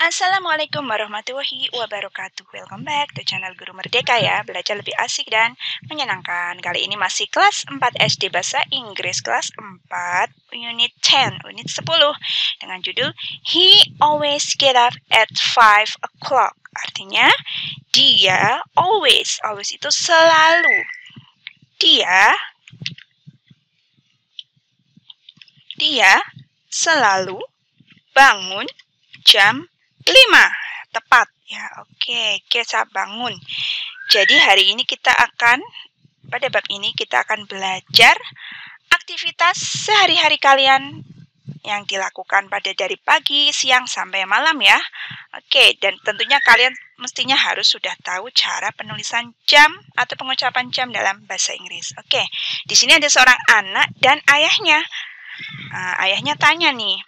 Assalamualaikum warahmatullahi wabarakatuh. Welcome back to channel Guru Merdeka ya. Belajar lebih asik dan menyenangkan. Kali ini masih kelas 4 SD Bahasa Inggris kelas 4 unit 10, unit 10 dengan judul He always get up at 5 o'clock. Artinya dia always itu selalu. Dia selalu bangun jam 5 tepat ya. Oke, kita bangun. Jadi hari ini pada bab ini kita akan belajar aktivitas sehari-hari kalian yang dilakukan dari pagi, siang sampai malam ya. Oke, dan tentunya kalian mestinya harus sudah tahu cara penulisan jam atau pengucapan jam dalam bahasa Inggris. Oke, di sini ada seorang anak dan ayahnya. Ayahnya tanya nih,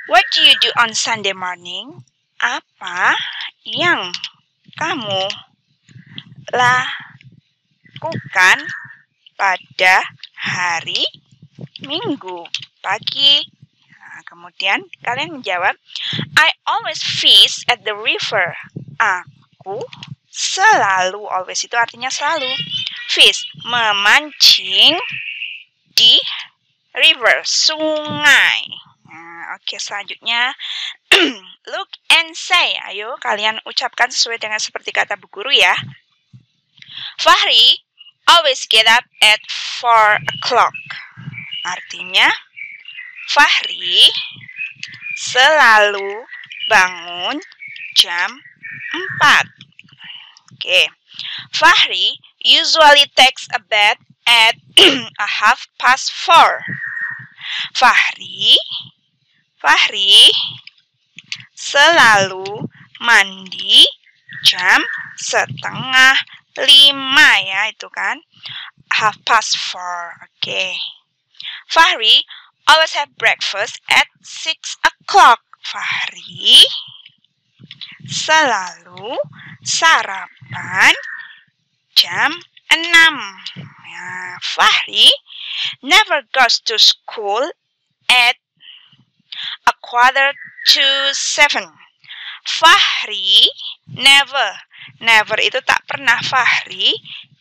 "What do you do on Sunday morning?" Apa yang kamu lakukan pada hari Minggu pagi? Kemudian kalian menjawab, "I always fish at the river." Aku selalu, always itu artinya selalu. Fish, memancing di river, sungai. Oke, selanjutnya look and say. Ayo kalian ucapkan sesuai dengan seperti kata Bu Guru ya. Fahri always get up at 4 o'clock. Artinya Fahri selalu bangun jam 4. Oke. Fahri usually takes a bath at 4:30. Fahri selalu mandi jam 4:30 ya, itu kan 4:30. Oke. Fahri always have breakfast at 6 o'clock. Fahri selalu sarapan jam 6. Ya, Fahri never goes to school at 6:45. Fahri never itu tak pernah. Fahri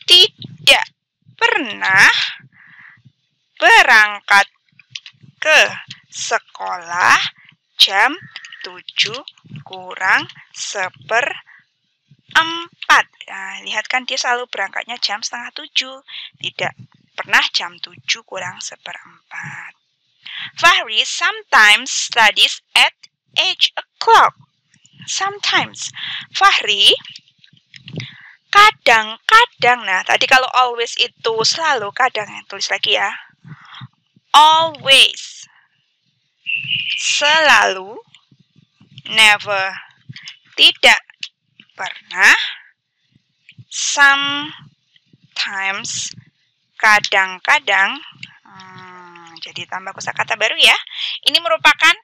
tidak pernah berangkat ke sekolah jam 7:45. Lihat kan dia selalu berangkatnya jam 6:30. Tidak pernah jam 7:45. Fahri sometimes studies at 8 o'clock. Sometimes. Fahri kadang-kadang. Nah, tadi kalau always itu selalu, kadang tulis lagi ya. Always. Selalu. Never. Tidak pernah. Sometimes. Kadang-kadang. Jadi tambah kosakata baru ya. Ini merupakan,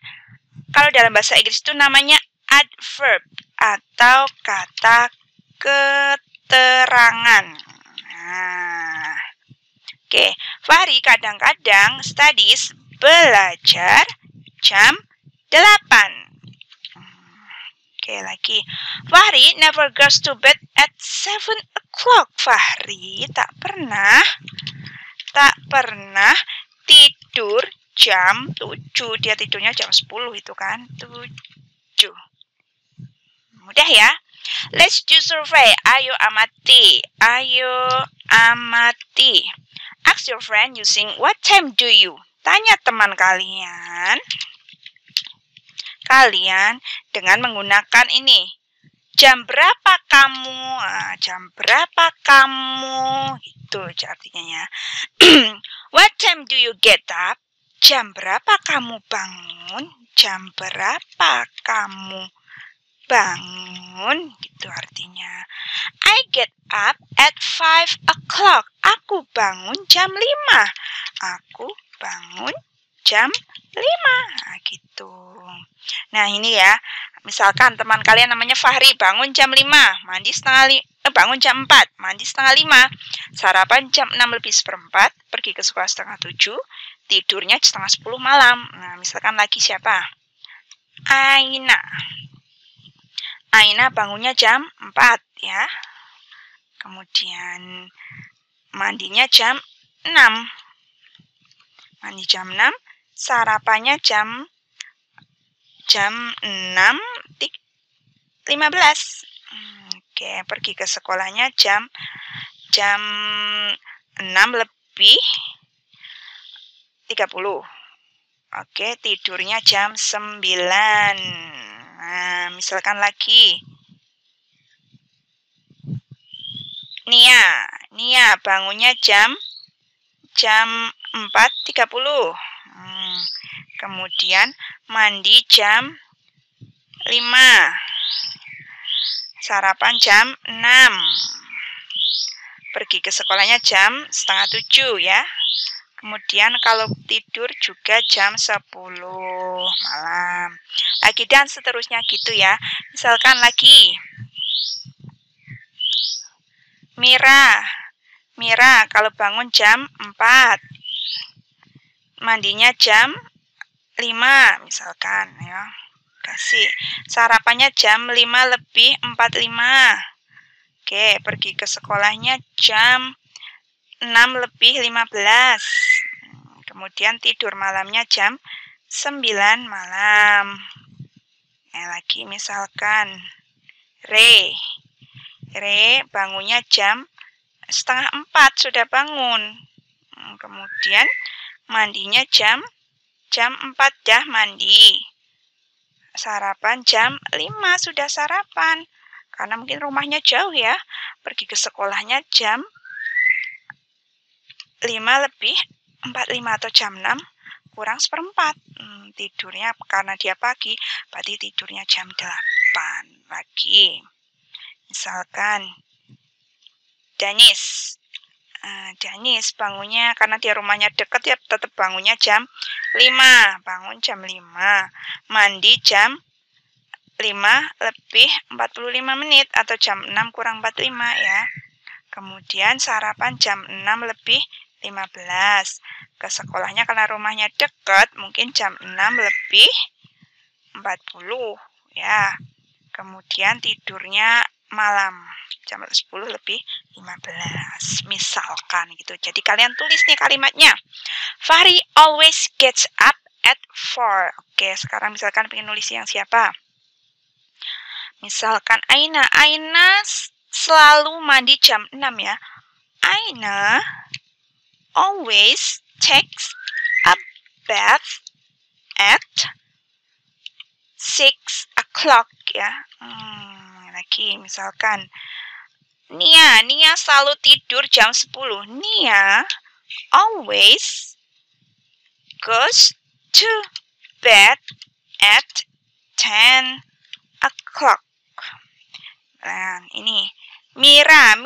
kalau dalam bahasa Inggris itu namanya adverb atau kata keterangan. Oke, Fahri kadang-kadang studies, belajar jam 8. Oke, lagi. Fahri never goes to bed at 7 o'clock. Fahri tak pernah tidur jam 7. Dia tidurnya jam 10 itu kan. 7. Mudah ya. Let's do survey. Ayo amati. Ask your friend using what time do you? Tanya teman kalian dengan menggunakan ini. Jam berapa kamu? Jam berapa kamu? Itu artinya ya. What time do you get up? Jam berapa kamu bangun? Jam berapa kamu bangun? Gitu artinya. I get up at 5 o'clock. Aku bangun jam 5. Aku bangun jam 5. Gitu. Nah, ini ya. Misalkan teman kalian namanya Fahri, bangun jam 5, bangun jam 4, mandi setengah 5, sarapan jam 6:04, pergi ke sekolah 6:30, tidurnya 6:30 malam. Nah, misalkan lagi siapa? Aina. Aina bangunnya jam 4 ya. Kemudian mandinya jam 6. Mandi jam 6, sarapannya jam 6.15. Oke, pergi ke sekolahnya jam 6:30. Oke, tidurnya jam 9. Nah, misalkan lagi. Nia bangunnya jam 4.30. Kemudian mandi jam 5. Sarapan jam 6. Pergi ke sekolahnya jam 6:30 ya. Kemudian kalau tidur juga jam 10 malam. Lagi dan seterusnya gitu ya. Misalkan lagi. Mira kalau bangun jam 4. Mandinya jam 5 misalkan ya. Kasih. Sarapannya jam 5:45. Oke, pergi ke sekolahnya jam 6:15. Kemudian tidur malamnya jam 9 malam. Lagi misalkan Re bangunnya jam 3:30 sudah bangun. Kemudian mandinya jam 4 dah mandi. Sarapan jam 5 sudah sarapan. Karena mungkin rumahnya jauh ya. Pergi ke sekolahnya jam 5:45 atau jam 6 kurang seperempat. Tidurnya karena dia pagi, berarti tidurnya jam 8 lagi. Misalkan Danis bangunnya karena dia rumahnya dekat ya tetap bangunnya jam 5. Bangun jam 5. Mandi jam 5:45 atau jam 6 kurang 45 ya. Kemudian sarapan jam 6:15. Ke sekolahnya karena rumahnya dekat mungkin jam 6:40 ya. Kemudian tidurnya malam jam 10:15 misalkan gitu. Jadi kalian tulis nih kalimatnya. Fahri always gets up at 4. Oke, sekarang misalkan pengen nulis yang siapa? Misalkan Aina selalu mandi jam 6 ya. Aina always takes a bath at 6 o'clock ya. Lagi misalkan Nia selalu tidur jam 10. Nia always goes to bed at 10 o'clock. Nah, ini Mira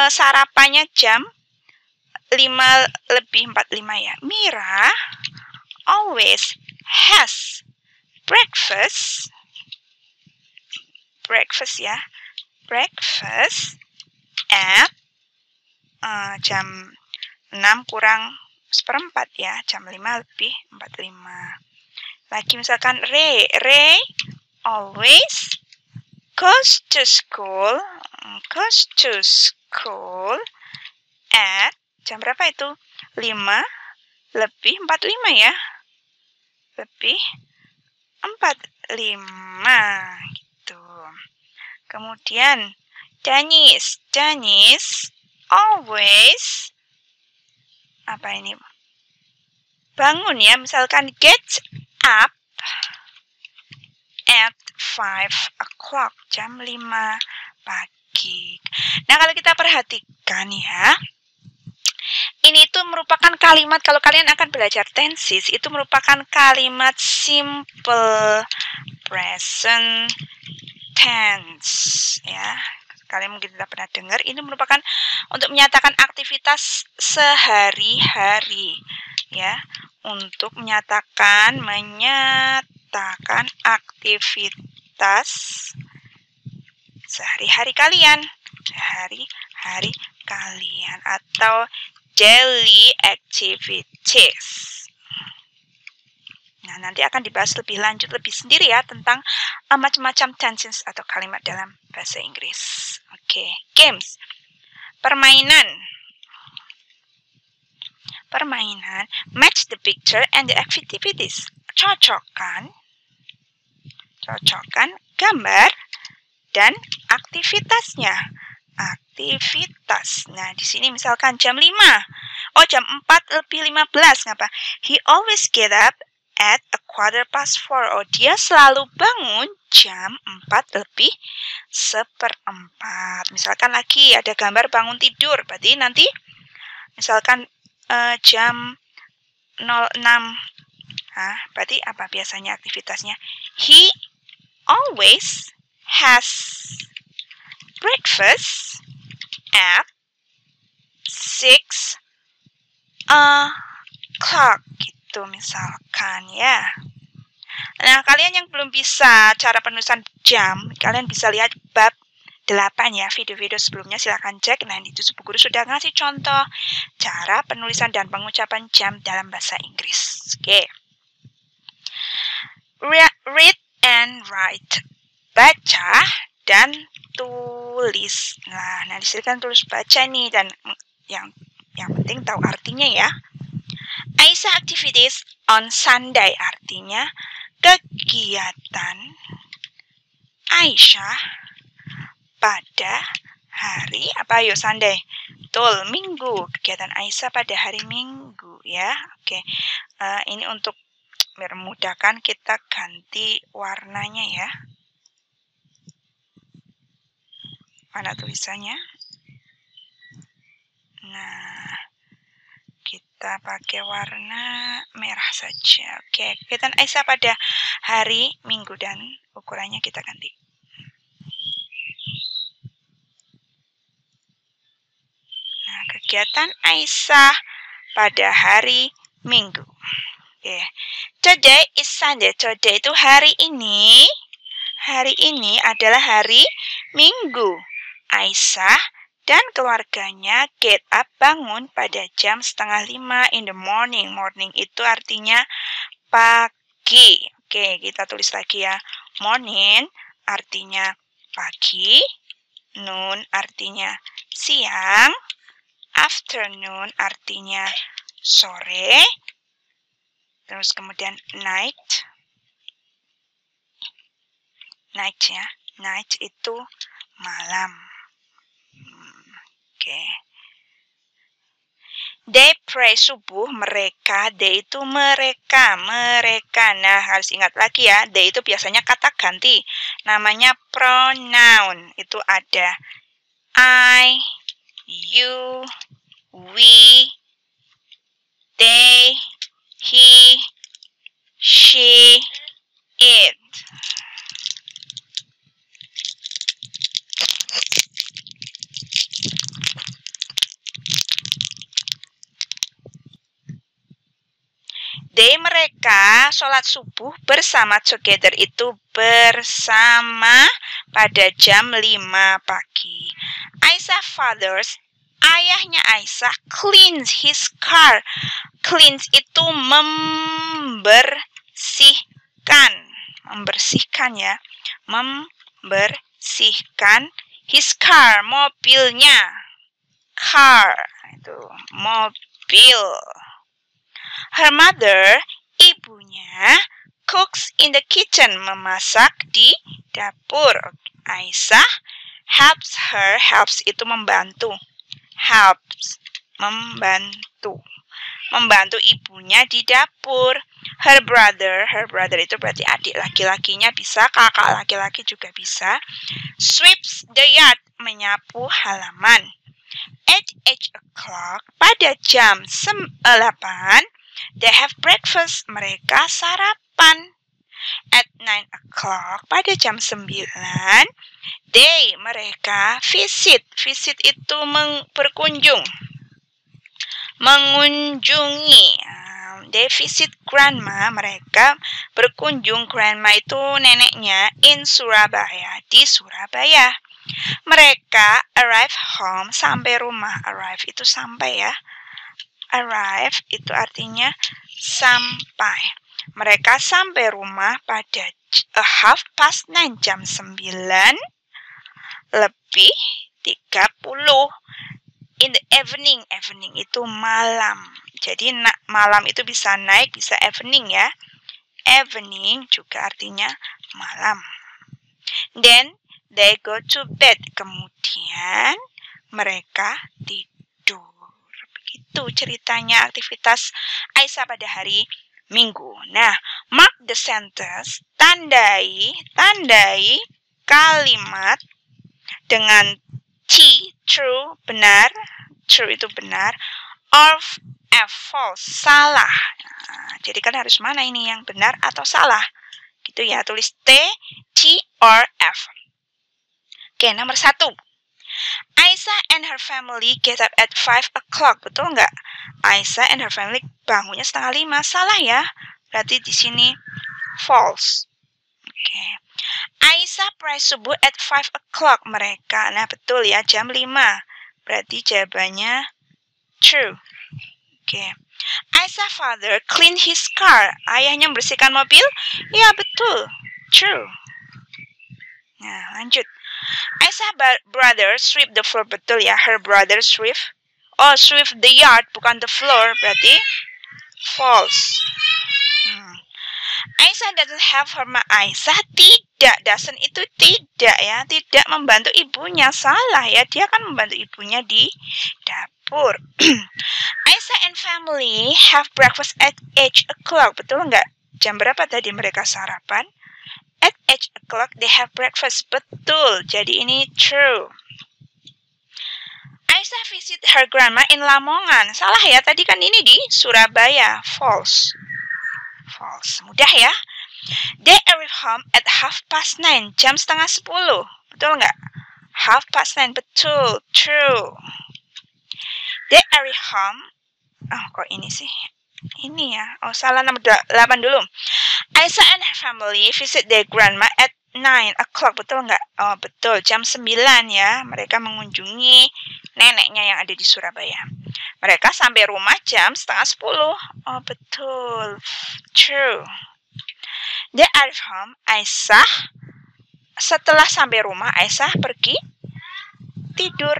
sarapannya jam 5:45 ya. Mira always has breakfast ya. Breakfast at jam 6 kurang seperempat ya. Jam 5:45. Lagi misalkan Ray always goes to school at jam berapa itu? 5:45 ya. 5:45 gitu. Kemudian Danis always apa ini? Bangun ya, misalkan get up at 5 o'clock, jam 5 pagi. Nah, kalau kita perhatikan ya, ini tuh merupakan kalimat, kalau kalian akan belajar tenses, itu merupakan kalimat simple present tense ya. Kalian mungkin tidak pernah dengar, ini merupakan untuk menyatakan aktivitas sehari-hari ya. Untuk menyatakan aktivitas sehari-hari kalian, atau daily activities. Nah, nanti akan dibahas lebih lanjut, lebih sendiri ya, tentang macam-macam tenses atau kalimat dalam bahasa Inggris. Oke, games. Permainan. Match the picture and the activities. Cocokkan gambar dan aktivitasnya. Nah, di sini misalkan jam 5. Oh, jam 4:15. Ngapa? He always get up at 4:15. Oh, dia selalu bangun jam 4:04. Misalkan lagi ada gambar bangun tidur. Berarti nanti misalkan jam 06. Berarti apa biasanya aktivitasnya? He always has breakfast at 6 o'clock gitu misalkan ya. Nah, kalian yang belum bisa cara penulisan jam, kalian bisa lihat bab 8 ya, video-video sebelumnya silahkan cek. Nah, itu Bu Guru sudah ngasih contoh cara penulisan dan pengucapan jam dalam bahasa Inggris. Oke. Read and write. Baca dan tulis. Nah, di sini kan tulis baca nih, dan yang penting tahu artinya ya. Aisyah activities on Sunday artinya kegiatan Aisyah pada hari apa yuk Sunday? Betul, Minggu. Kegiatan Aisyah pada hari Minggu ya. Oke. Ini untuk memudahkan kita ganti warnanya ya. Mana tulisannya? Nah, kita pakai warna merah saja. Oke, kegiatan Aisyah pada hari Minggu dan ukurannya kita ganti. Nah, kegiatan Aisyah pada hari Minggu. Oke. Today is Sunday. Today itu hari ini. Hari ini adalah hari Minggu. Aisyah dan keluarganya get up, bangun pada jam 4:30 in the morning. Morning itu artinya pagi. Oke, kita tulis lagi ya. Morning artinya pagi. Noon artinya siang. Afternoon artinya sore. Terus kemudian night. Night ya. Night itu malam. Oke. They pray subuh, mereka. They itu mereka. Nah, harus ingat lagi ya. They itu biasanya kata ganti. Namanya pronoun. Itu ada I, you, we, they, he, she, it. They mereka sholat subuh bersama, together itu bersama pada jam 5 pagi. Aisyah fathers, ayahnya Aisyah cleans his car. Cleans itu membersihkan ya. Membersihkan his car, mobilnya. Car itu mobil. Her mother, ibunya, cooks in the kitchen, memasak di dapur. Aisyah helps her, helps itu membantu. Helps, membantu ibunya di dapur. Her brother itu berarti adik laki-lakinya bisa, kakak laki-laki juga bisa. Sweeps the yard, menyapu halaman. At 8 o'clock, pada jam 8, they have breakfast, mereka sarapan. At 9 o'clock, pada jam 9, they, mereka visit. Visit itu berkunjung, mengunjungi. They visit grandma, mereka berkunjung. Grandma itu neneknya in Surabaya, di Surabaya. Mereka arrive home, sampai rumah. Arrive itu sampai ya. Arrive itu artinya sampai. Mereka sampai rumah pada 9:30, jam 9 lebih 30. In the evening, evening itu malam. Jadi malam itu bisa naik, bisa evening ya. Evening juga artinya malam. Then they go to bed. Kemudian mereka tidur. Begitu ceritanya aktivitas Aisyah pada hari Minggu. Nah, mark the sentence. Tandai kalimat dengan T, true, benar. True itu benar. Or F, false, salah. Nah, jadi kan harus mana ini yang benar atau salah? Gitu ya, tulis T, or F. Oke, nomor 1. Aisyah and her family get up at 5 o'clock. Betul nggak? Aisyah and her family bangunnya 4:30. Salah ya. Berarti di sini false. Oke. Aisyah pray subuh at 5 o'clock. Mereka. Nah, betul ya. Jam 5. Berarti jawabannya true. Oke. Aisyah father clean his car. Ayahnya membersihkan mobil? Ya, betul. True. Nah, lanjut. Aisyah brother sweep the floor. Betul ya, her brother sweep. Oh, sweep the yard, bukan the floor. Berarti false. Aisyah doesn't have her mom. Aisyah tidak. Doesn't itu tidak ya. Tidak membantu ibunya. Salah ya. Dia kan membantu ibunya di dapur. Aisyah and family have breakfast at 8 o'clock. Betul nggak? Jam berapa tadi mereka sarapan? At 8 o'clock they have breakfast. Betul. Jadi ini true. Aisyah visit her grandma in Lamongan. Salah ya. Tadi kan ini di Surabaya. False. False. Mudah ya. They arrive home at 9:30. Jam 9:30. Betul nggak? 9:30. Betul. True. They arrive home. Oh, kok ini sih? Ini ya. Oh, salah, nomor 8 dulu. Aisyah and her family visit their grandma at 9 o'clock. Betul nggak? Oh, betul. Jam 9 ya. Mereka mengunjungi neneknya yang ada di Surabaya. Mereka sampai rumah jam 9:30. Oh, betul. True. They arrive home. Aisyah setelah sampai rumah, Aisyah pergi tidur.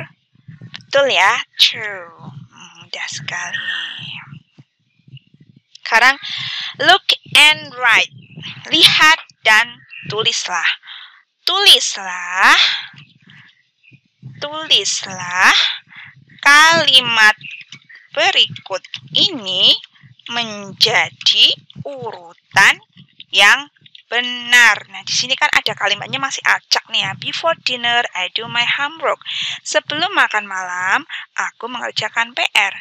Betul ya? True. Mudah sekali. Sekarang look and write. Lihat dan tulislah. Tulislah kalimat berikut ini menjadi urutan yang benar. Nah, di sini kan ada kalimatnya masih acak nih ya. Before dinner, I do my homework. Sebelum makan malam, aku mengerjakan PR.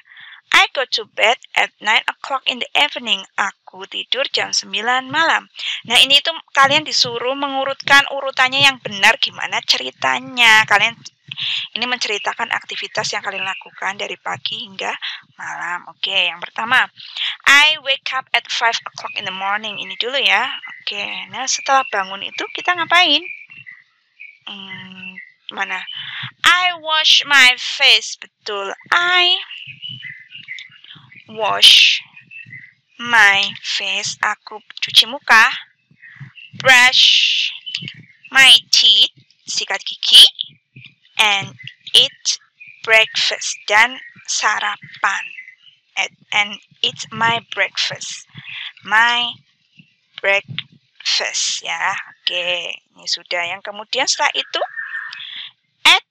I go to bed at 9 o'clock in the evening. Aku tidur jam 9 malam. Nah, ini tuh kalian disuruh mengurutkan urutannya yang benar. Gimana ceritanya? Kalian ini menceritakan aktivitas yang kalian lakukan dari pagi hingga malam. Oke, yang pertama. I wake up at 5 o'clock in the morning. Ini dulu ya. Oke, nah setelah bangun itu kita ngapain? Mana? I wash my face. Betul. I wash my face. Aku cuci muka. Brush my teeth. Sikat gigi. And eat breakfast. Dan sarapan. And eat my breakfast. My breakfast ya. Oke, ini sudah. Yang kemudian setelah itu at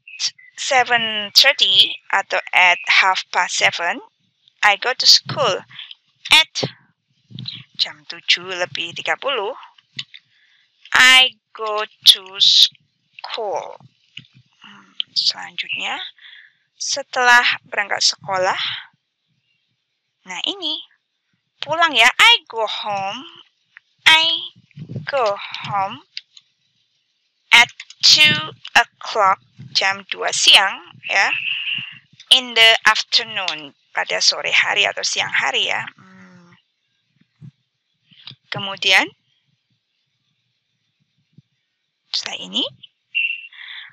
7:30 atau at 7:30 I go to school. At jam 7:30 I go to school. Selanjutnya setelah berangkat sekolah, nah ini pulang ya. I go home at 2 o'clock, jam 2 siang ya. In the afternoon, pada sore hari atau siang hari ya. Kemudian setelah ini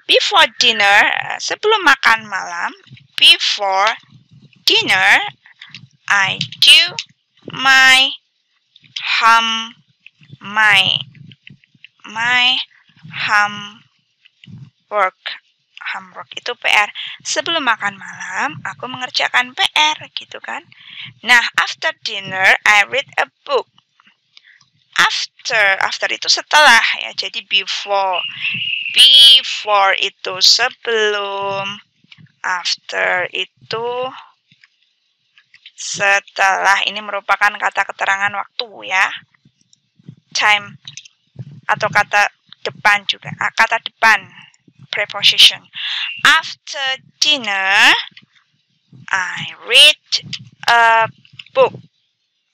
before dinner, sebelum makan malam, before dinner I do my my homework. Homework itu PR. Sebelum makan malam, aku mengerjakan PR, gitu kan. Nah, after dinner, I read a book. After itu setelah, ya. Jadi before itu sebelum, after itu setelah. Ini merupakan kata keterangan waktu, ya. Time atau kata depan juga. Kata depan, preposition. After dinner, I read a book.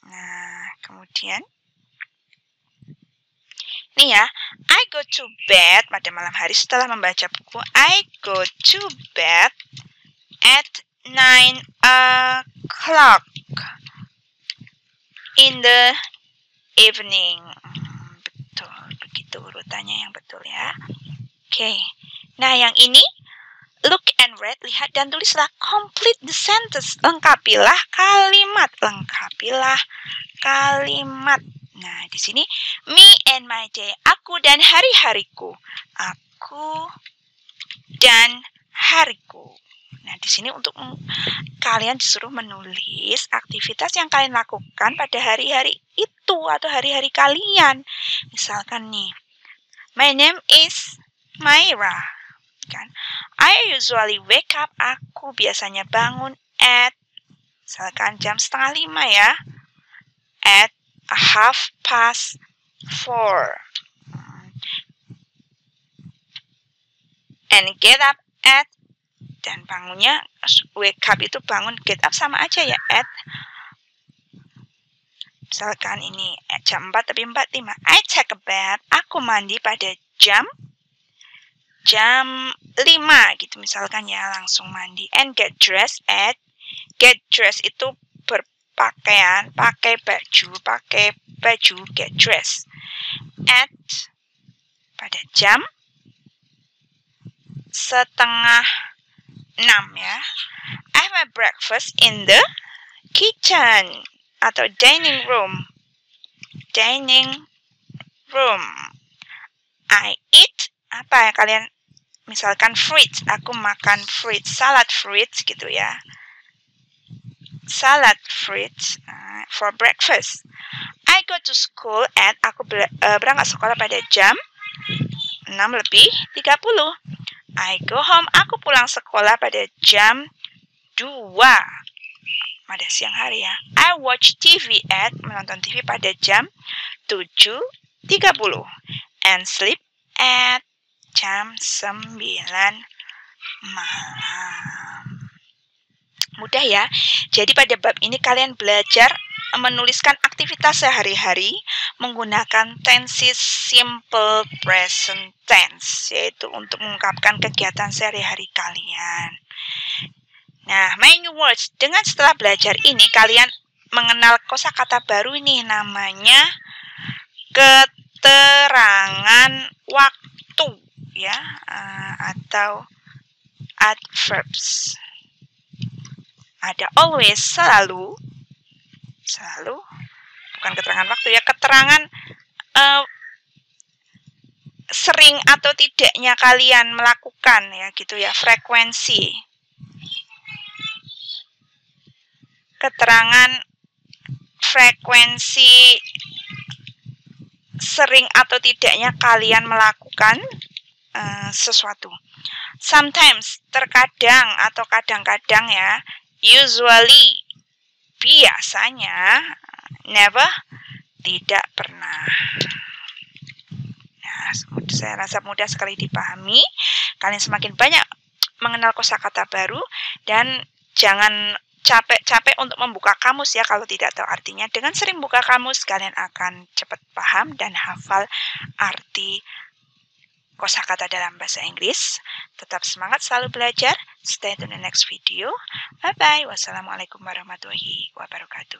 Nah, kemudian ini ya, I go to bed pada malam hari setelah membaca buku. I go to bed at 9 o'clock in the evening. Betul, begitu urutannya yang betul ya. Oke, nah yang ini, look and read, lihat dan tulislah. Complete the sentence, lengkapilah kalimat. Nah, di sini me and my day, aku dan hari-hariku. Aku dan hariku. Nah, di sini untuk kalian disuruh menulis aktivitas yang kalian lakukan pada hari-hari itu atau hari-hari kalian. Misalkan nih, my name is Myra. Kan? I usually wake up, aku biasanya bangun at, misalkan jam 4:30 ya. At 4:30. And get up at, dan bangunnya, wake up itu bangun, get up sama aja ya, at. Misalkan ini jam 4 tapi 4:05. I take a bath, aku mandi pada jam 5 gitu misalkan ya, langsung mandi. And get dressed at, get dressed itu berpakaian, pakai baju, get dressed. At, pada jam 5:30 ya. I have my breakfast in the kitchen atau dining room. I eat, apa ya kalian, misalkan fruits, aku makan fruits, salad fruits gitu ya. Salad fruits for breakfast. I go to school at, aku berangkat sekolah pada jam 6:30. I go home, aku pulang sekolah pada jam 2 pada siang hari ya. I watch TV at, menonton TV pada jam 7:30. And sleep at, jam 9 malam. Mudah ya. Jadi pada bab ini kalian belajar menuliskan aktivitas sehari-hari menggunakan tenses simple present tense, yaitu untuk mengungkapkan kegiatan sehari-hari kalian. Nah, my new words, dengan setelah belajar ini kalian mengenal kosakata baru ini, namanya keterangan waktu ya, atau adverbs. Ada always, selalu, bukan keterangan waktu ya, keterangan sering atau tidaknya kalian melakukan ya gitu ya, frekuensi. Keterangan frekuensi sering atau tidaknya kalian melakukan sesuatu. Sometimes, terkadang atau kadang-kadang ya. Usually, biasanya. Never, tidak pernah. Nah, saya rasa mudah sekali dipahami. Kalian semakin banyak mengenal kosakata baru dan jangan capek-capek untuk membuka kamus ya kalau tidak tahu artinya. Dengan sering buka kamus, kalian akan cepat paham dan hafal arti kosakata dalam bahasa Inggris. Tetap semangat selalu belajar. Stay tune the next video. Bye-bye. Wassalamualaikum warahmatullahi wabarakatuh.